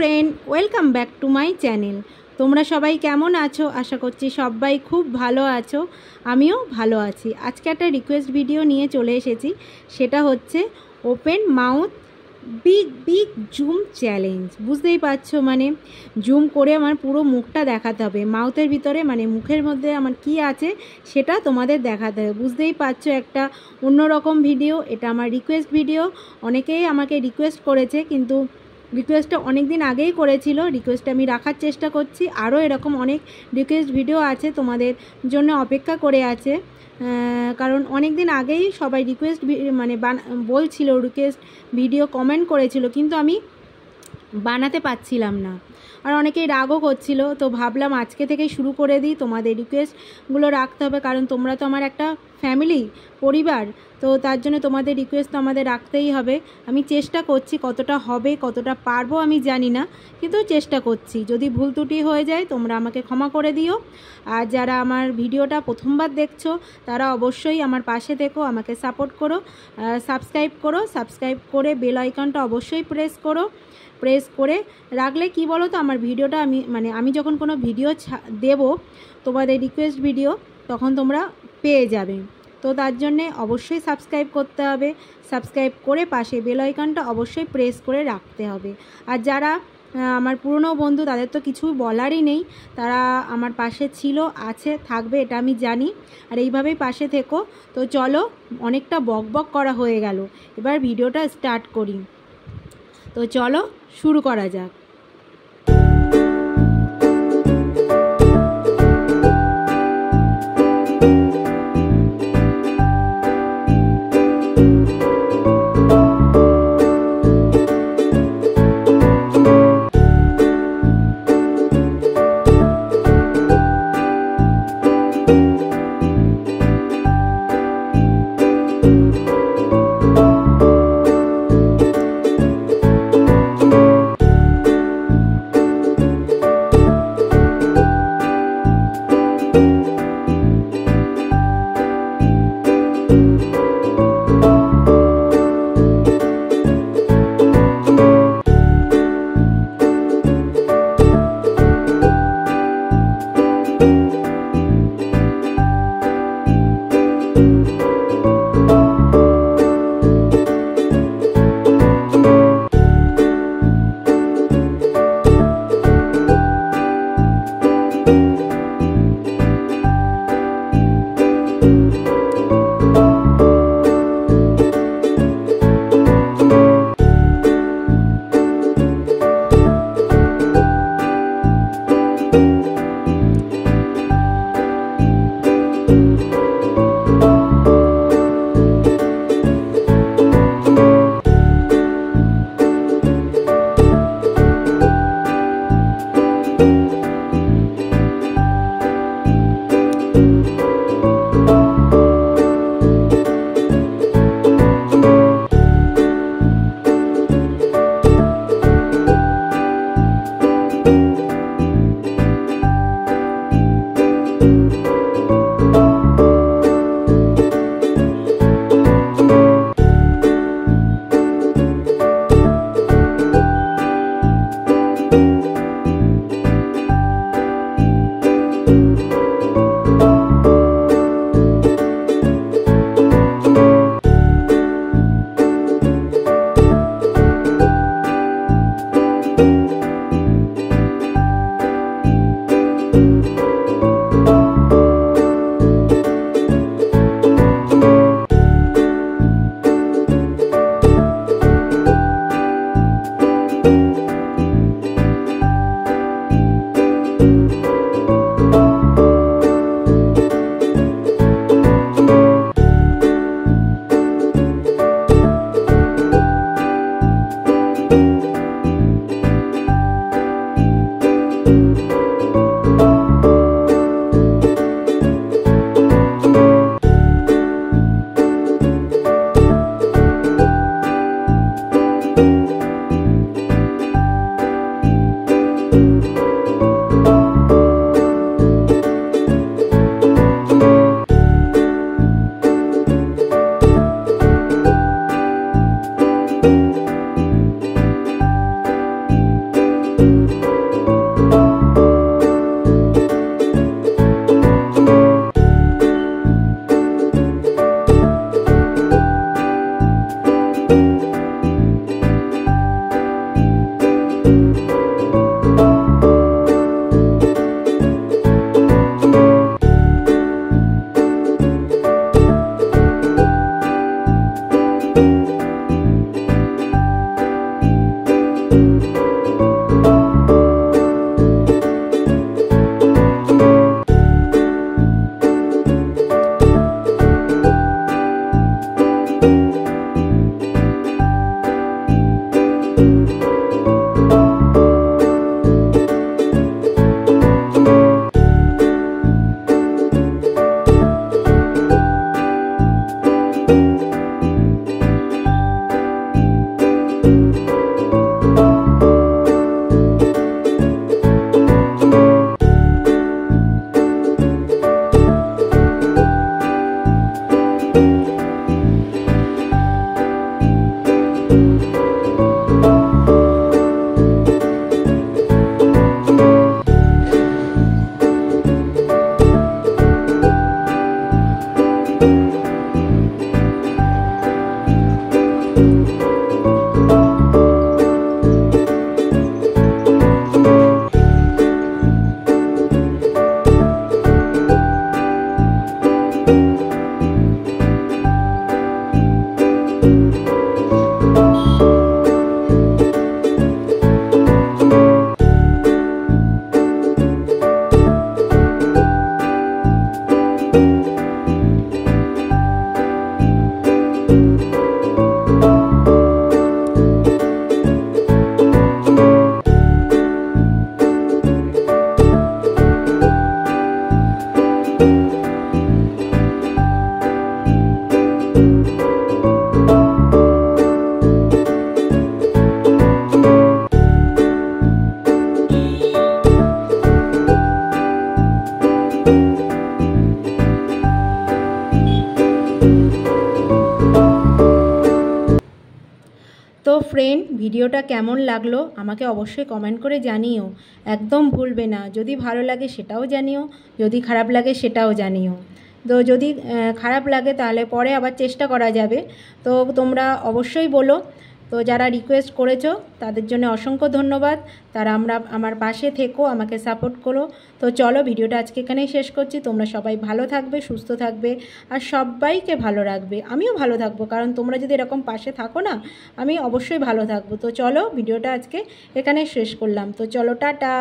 Friend, welcome back to my channel. তোমরা সবাই কেমন আছো? আশা করছি সবাই খুব ভালো আছো, আমিও ভালো আছি। আজকে একটা রিকোয়েস্ট ভিডিও নিয়ে চলে এসেছি, সেটা হচ্ছে open mouth big big zoom challenge. বুঝতেই পারছো, মানে জুম করে আমার পুরো মুখটা দেখাতে হবে, মাউথের ভিতরে মানে মুখের মধ্যে আমার কি আছে সেটা তোমাদের দেখাতে হবে। বুঝতেই পারছো, একটা অন্যরকম ভিডিও, এটা আমার রিকোয়েস্ট ভিডিও। অনেকেই আমাকে রিকোয়েস্ট করেছে, কিন্তু রিকোয়েস্টটা অনেক দিন আগেই করেছিল, রিকোয়েস্টটা আমি রাখার চেষ্টা করছি। আরও এরকম অনেক রিকোয়েস্ট ভিডিও আছে তোমাদের জন্য অপেক্ষা করে আছে, কারণ অনেক দিন আগেই সবাই রিকোয়েস্ট মানে বলছিল, রিকোয়েস্ট ভিডিও কমেন্ট করেছিল, কিন্তু আমি বানাতে পারছিলাম না। আর অনেকেই রাগও করছিল, তো ভাবলাম আজকে থেকেই শুরু করে দিই। তোমাদের রিকোয়েস্টগুলো রাখতে হবে, কারণ তোমরা তো আমার একটা ফ্যামিলি, পরিবার, তো তার জন্য তোমাদের রিকোয়েস্ট তো আমাদের রাখতেই হবে। আমি চেষ্টা করছি, কতটা হবে কতটা পারবো আমি জানি না, কিন্তু চেষ্টা করছি। যদি ভুল ত্রুটি হয়ে যায় তোমরা আমাকে ক্ষমা করে দিও। আর যারা আমার ভিডিওটা প্রথমবার দেখছো তারা অবশ্যই আমার পাশে থেকো, আমাকে সাপোর্ট করো, সাবস্ক্রাইব করে বেল আইকনটা অবশ্যই প্রেস করে রাখলে কি বলো তো, আমার ভিডিওটা আমি যখন কোনো ভিডিও দেব তোমাদের রিকোয়েস্ট ভিডিও, তখন তোমরা পেয়ে যাবে। তো তার জন্যে অবশ্যই সাবস্ক্রাইব করতে হবে, সাবস্ক্রাইব করে পাশে বেল আইকনটা অবশ্যই প্রেস করে রাখতে হবে। আর যারা আমার পুরনো বন্ধু, তাদের তো কিছু বলারই নেই, তারা আমার পাশে ছিল, আছে, থাকবে, এটা আমি জানি। আর এইভাবেই পাশে থেকো। তো চলো, অনেকটা বকবক করা হয়ে গেল, এবার ভিডিওটা স্টার্ট করি। তো চলো শুরু করা যাক। ফ্রেন্ড, ভিডিওটা কেমন লাগলো আমাকে অবশ্যই কমেন্ট করে জানিও, একদম ভুলবে না। যদি ভালো লাগে সেটাও জানিও, যদি খারাপ লাগে সেটাও জানিও। তো যদি খারাপ লাগে তাহলে পরে আবার চেষ্টা করা যাবে, তো তোমরা অবশ্যই বলো। তো যারা রিকোয়েস্ট করেছো তাদের জন্য অসংখ্য ধন্যবাদ। তারা আমার পাশে থেকো, আমাকে সাপোর্ট করো। তো চলো, ভিডিওটা আজকে এখানেই শেষ করছি। তোমরা সবাই ভালো থাকবে, সুস্থ থাকবে, আর সবাইকে ভালো রাখবে। আমিও ভালো থাকবো, কারণ তোমরা যদি এরকম পাশে থাকো না, আমি অবশ্যই ভালো থাকবো। তো চলো, ভিডিওটা আজকে এখানেই শেষ করলাম। তো চলো, টাটা।